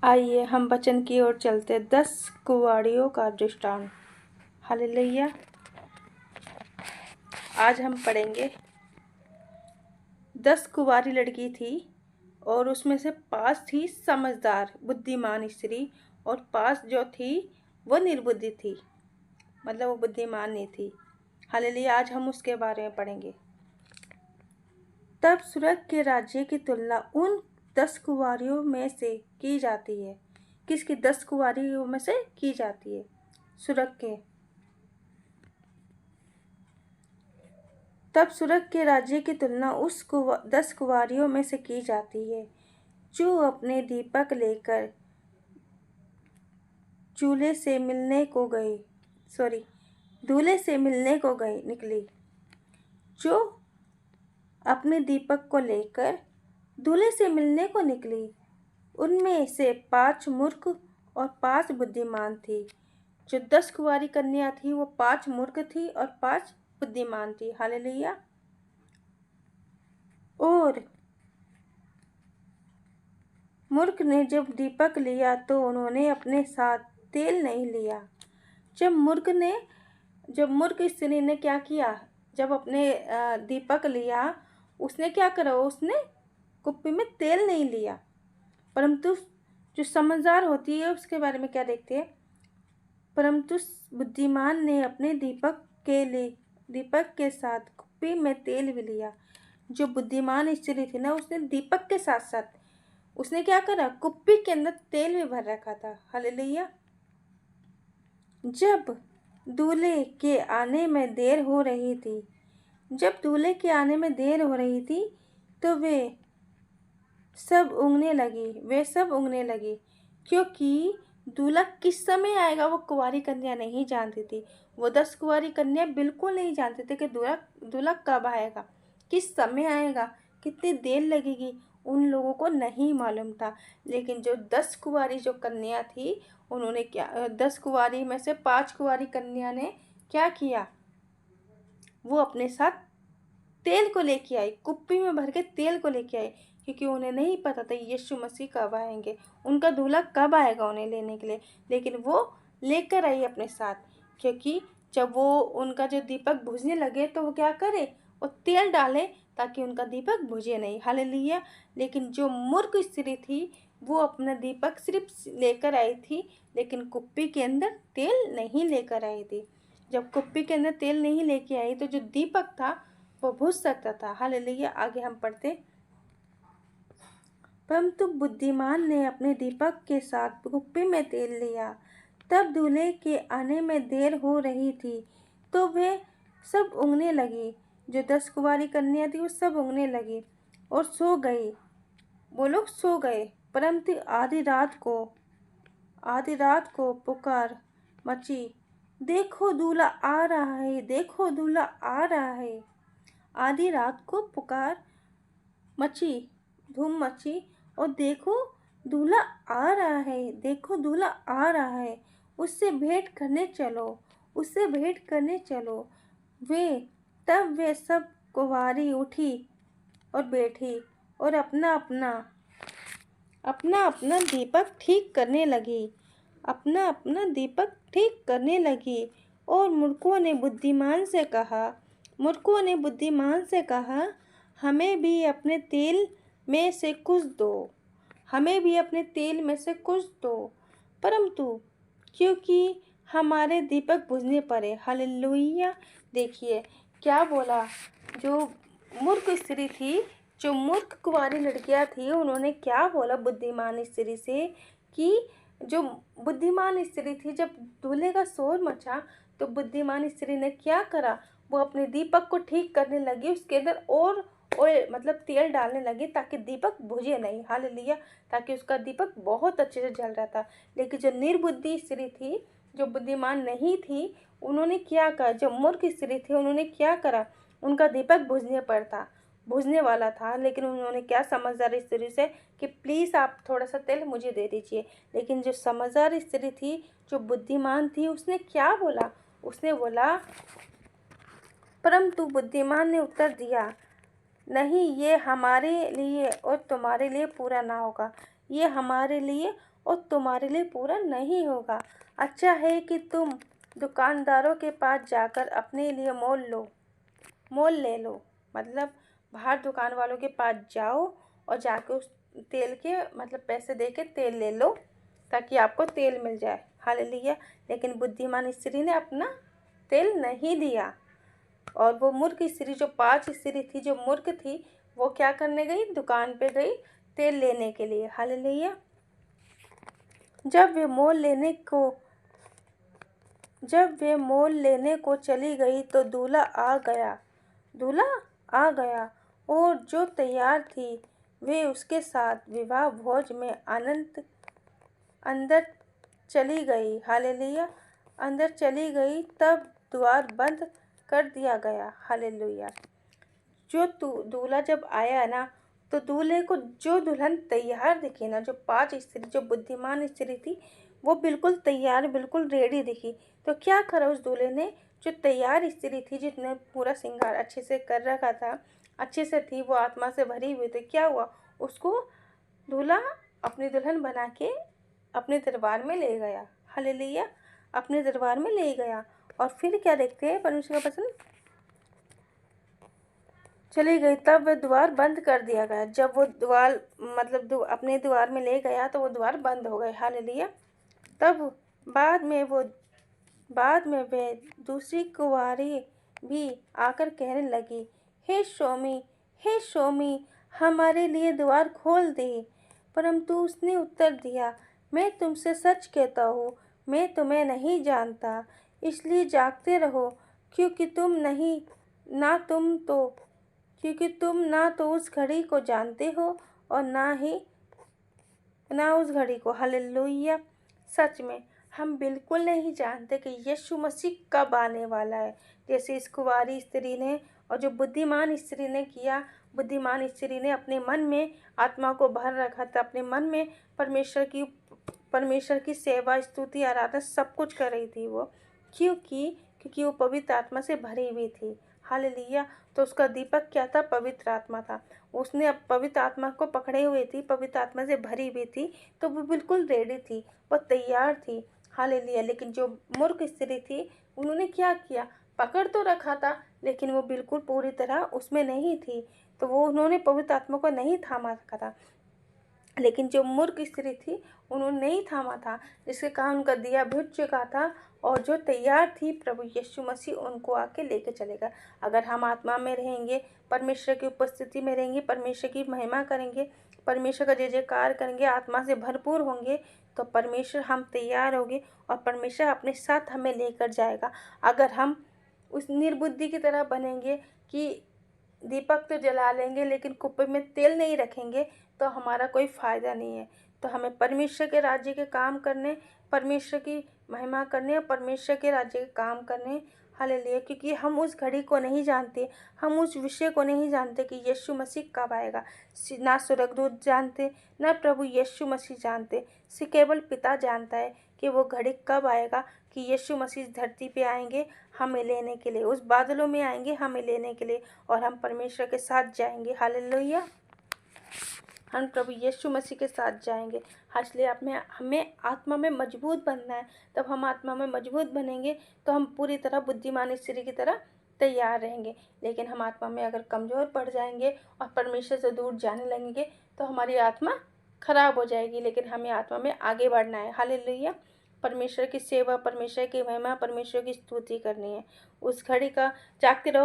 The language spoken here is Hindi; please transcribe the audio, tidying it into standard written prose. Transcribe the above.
आइए हम वचन की ओर चलते। 10 कुँवारियों का दृष्टांत। हालेलुया। आज हम पढ़ेंगे। 10 कुँवारी लड़की थी और उसमें से 5 थी समझदार बुद्धिमान स्त्री और 5 जो थी वो निर्बुद्धि थी, मतलब वो बुद्धिमान नहीं थी। हालेलुया। आज हम उसके बारे में पढ़ेंगे। तब स्वर्ग के राज्य की तुलना उन 10 कुँवारियों में से की जाती है। किसकी? 10 कुँवारियों में से की जाती है। स्वर्ग के। तब स्वर्ग के राज्य की तुलना उस 10 कुँवारियों में से की जाती है जो अपने दीपक लेकर दूल्हे से मिलने को निकली। जो अपने दीपक को लेकर दूल्हे से मिलने को निकली, उनमें से 5 मूर्ख और 5 बुद्धिमान थी। जो 10 कुँवारी कन्या थी वो 5 मूर्ख थी और 5 बुद्धिमान थी। हालेलुया। और मूर्ख ने जब दीपक लिया तो उन्होंने अपने साथ तेल नहीं लिया। जब मूर्ख स्त्री ने क्या किया? जब अपने दीपक लिया, उसने क्या करा? उसने कुप्पी में तेल नहीं लिया। परंतु जो समझदार होती है उसके बारे में क्या देखते हैं? परंतु बुद्धिमान ने अपने दीपक के साथ कुप्पी में तेल भी लिया। जो बुद्धिमान स्त्री थी ना, उसने दीपक के साथ साथ उसने क्या करा? कुप्पी के अंदर तेल भी भर रखा था। हालेलुया। जब दूल्हे के आने में देर हो रही थी तो वे सब उंगने लगी क्योंकि दूल्हा किस समय आएगा वो कुंवारी कन्या नहीं जानती थी। वो 10 कुंवारी कन्या बिल्कुल नहीं जानते थे कि दूल्हा कब आएगा, किस समय आएगा, कितनी देर लगेगी, उन लोगों को नहीं मालूम था। लेकिन जो 10 कुंवारी जो कन्या थी, उन्होंने क्या, 10 कुंवारी में से 5 कुंवारी कन्या ने क्या किया? वो अपने साथ तेल को लेके आई, कुप्पी में भर के तेल को लेके आई, क्योंकि उन्हें नहीं पता था यीशु मसीह कब आएंगे, उनका दूल्हा कब आएगा उन्हें लेने के लिए। लेकिन वो लेकर आई अपने साथ, क्योंकि जब वो उनका जो दीपक बुझने लगे तो वो क्या करे? वो तेल डाले ताकि उनका दीपक बुझे नहीं। हालेलुया। लेकिन जो मूर्ख स्त्री थी वो अपना दीपक सिर्फ लेकर आई थी, लेकिन कुप्पी के अंदर तेल नहीं लेकर आई थी। जब कुप्पी के अंदर तेल नहीं लेके आई तो जो दीपक था वो बुझ सकता था। हालेलुया। आगे हम पढ़ते। परंतु बुद्धिमान ने अपने दीपक के साथ कुप्पी में तेल लिया। तब दूल्हे के आने में देर हो रही थी तो वे सब ऊँघने लगी। जो 10 कुंवारी कन्या थी वो सब ऊँघने लगी और सो गई। वो लोग सो गए। परंतु आधी रात को पुकार मची, देखो दूल्हा आ रहा है, देखो दूल्हा आ रहा है। आधी रात को धूम मची और देखो दूल्हा आ रहा है, देखो दूल्हा आ रहा है, उससे भेंट करने चलो। तब वे सब कुंवारी उठी और बैठी और अपना अपना दीपक ठीक करने लगी। और मूर्खों ने बुद्धिमान से कहा, हमें भी अपने तेल में से कुछ दो। परंतु क्योंकि हमारे दीपक बुझने पड़े। हालेलुया। देखिए क्या बोला। जो मूर्ख कुंवारी लड़कियां थी, उन्होंने क्या बोला बुद्धिमान स्त्री से कि जो बुद्धिमान स्त्री थी, जब दूल्हे का शोर मचा तो बुद्धिमान स्त्री ने क्या करा? वो अपने दीपक को ठीक करने लगी, उसके अंदर और मतलब तेल डालने लगी ताकि दीपक बुझे नहीं। हालेलुया। ताकि उसका दीपक बहुत अच्छे से जल रहा था। लेकिन जो निर्बुद्धि स्त्री थी, जो बुद्धिमान नहीं थी, उन्होंने क्या करा? जो मूर्ख स्त्री थी उन्होंने क्या करा? उनका दीपक बुझने वाला था, लेकिन उन्होंने क्या समझदार स्त्री से कि प्लीज़ आप थोड़ा सा तेल मुझे दे दीजिए। लेकिन जो समझदार स्त्री थी, जो बुद्धिमान थी, उसने क्या बोला? उसने बोला, परंतु बुद्धिमान ने उत्तर दिया, नहीं, ये हमारे लिए और तुम्हारे लिए पूरा ना होगा। ये हमारे लिए और तुम्हारे लिए पूरा नहीं होगा। अच्छा है कि तुम दुकानदारों के पास जाकर अपने लिए मोल ले लो। मतलब बाहर दुकान वालों के पास जाओ और जाके उस तेल के मतलब पैसे दे के तेल ले लो ताकि आपको तेल मिल जाए। हालेलुया। लेकिन बुद्धिमान स्त्री ने अपना तेल नहीं दिया और वो मूर्ख स्त्री, जो 5 स्त्री थी, जो मूर्ख थी, वो क्या करने गई? दुकान पे गई तेल लेने के लिए। हालेलुया। जब वे मोल लेने को चली गई तो दूल्हा आ गया और जो तैयार थी वे उसके साथ विवाह भोज में अंदर चली गई। हालेलुया। अंदर चली गई तब द्वार बंद कर दिया गया। हालेलुया। जो दूल्हा जब आया ना, तो दूल्हे को जो दुल्हन तैयार दिखी ना, जो 5 स्त्री, जो बुद्धिमान स्त्री थी, वो बिल्कुल तैयार, बिल्कुल रेडी दिखी। तो क्या करा उस दूल्हे ने? जो तैयार स्त्री थी, जिसने पूरा श्रृंगार अच्छे से कर रखा था, अच्छे से थी, वो आत्मा से भरी हुई थी, क्या हुआ? उसको दूल्हा अपनी दुल्हन बना के अपने दरबार में ले गया। हालेलुया। अपने दरबार में ले गया। और फिर क्या देखते हैं परमेश्वर का वचन? चली गई तब वह द्वार बंद कर दिया गया। जब वो द्वार मतलब अपने द्वार में ले गया तो वो द्वार बंद हो गए। हालेलुया। तब बाद में वे दूसरी कुंवारी भी आकर कहने लगी, हे स्वामी, हमारे लिए द्वार खोल दे। परंतु उसने उत्तर दिया, मैं तुमसे सच कहता हूँ, मैं तुम्हें नहीं जानता। इसलिए जागते रहो, क्योंकि तुम ना तो उस घड़ी को जानते हो और ना उस घड़ी को। हालेलुया। सच में हम बिल्कुल नहीं जानते कि यीशु मसीह कब आने वाला है। जैसे इस कुंवारी स्त्री ने और जो बुद्धिमान स्त्री ने किया। बुद्धिमान स्त्री ने अपने मन में आत्मा को भर रखा था, अपने मन में परमेश्वर की सेवा, स्तुति, आराधना सब कुछ कर रही थी वो। क्योंकि वो पवित्र आत्मा से भरी हुई थी। हालेलुया। तो उसका दीपक क्या था? पवित्र आत्मा था। उसने अब पवित्र आत्मा को पकड़े हुए थी, पवित्र आत्मा से भरी हुई थी, तो वो बिल्कुल रेडी थी, वो तैयार थी। हालेलुया। लेकिन जो मूर्ख स्त्री थी, उन्होंने क्या किया? पकड़ तो रखा था, लेकिन वो बिल्कुल पूरी तरह उसमें नहीं थी, तो वो उन्होंने पवित्र आत्मा को नहीं थामा रखा था। लेकिन जो मूर्ख स्त्री थी, उन्होंने नहीं थामा था, जिसके कारण उनका दिया बुझ चुका था। और जो तैयार थी, प्रभु यीशु मसीह उनको आके लेके चलेगा। अगर हम आत्मा में रहेंगे, परमेश्वर की उपस्थिति में रहेंगे, परमेश्वर की महिमा करेंगे, परमेश्वर का जय जयकार करेंगे, आत्मा से भरपूर होंगे, तो परमेश्वर हम तैयार होंगे और परमेश्वर अपने साथ हमें लेकर जाएगा। अगर हम उस निर्बुद्धि की तरह बनेंगे कि दीपक तो जला लेंगे लेकिन कुप्पे में तेल नहीं रखेंगे, तो हमारा कोई फ़ायदा नहीं है। तो हमें परमेश्वर के राज्य के काम करने, परमेश्वर की महिमा करने और परमेश्वर के राज्य के काम करने। हालेलुया। क्योंकि हम उस घड़ी को नहीं जानते, हम उस विषय को नहीं जानते कि यीशु मसीह कब आएगा। ना स्वर्गदूत जानते, ना प्रभु यीशु मसीह जानते। सिर्फ केवल पिता जानता है कि वो घड़ी कब आएगा, कि यीशु मसीह धरती पे आएंगे हमें लेने के लिए, उस बादलों में आएंगे हमें लेने के लिए, और हम परमेश्वर के साथ जाएंगे। हालेलुया। हम प्रभु यीशु मसीह के साथ जाएंगे। इसलिए हमें आत्मा में मजबूत बनना है। तब हम आत्मा में मजबूत बनेंगे तो हम पूरी तरह बुद्धिमान स्त्री की तरह तैयार रहेंगे। लेकिन हम आत्मा में अगर कमज़ोर पड़ जाएंगे और परमेश्वर से दूर जाने लगेंगे तो हमारी आत्मा खराब हो जाएगी। लेकिन हमें आत्मा में आगे बढ़ना है। हालेलुया। परमेश्वर की सेवा, परमेश्वर की महिमा, परमेश्वर की स्तुति करनी है। उस घड़ी का जागते रहो।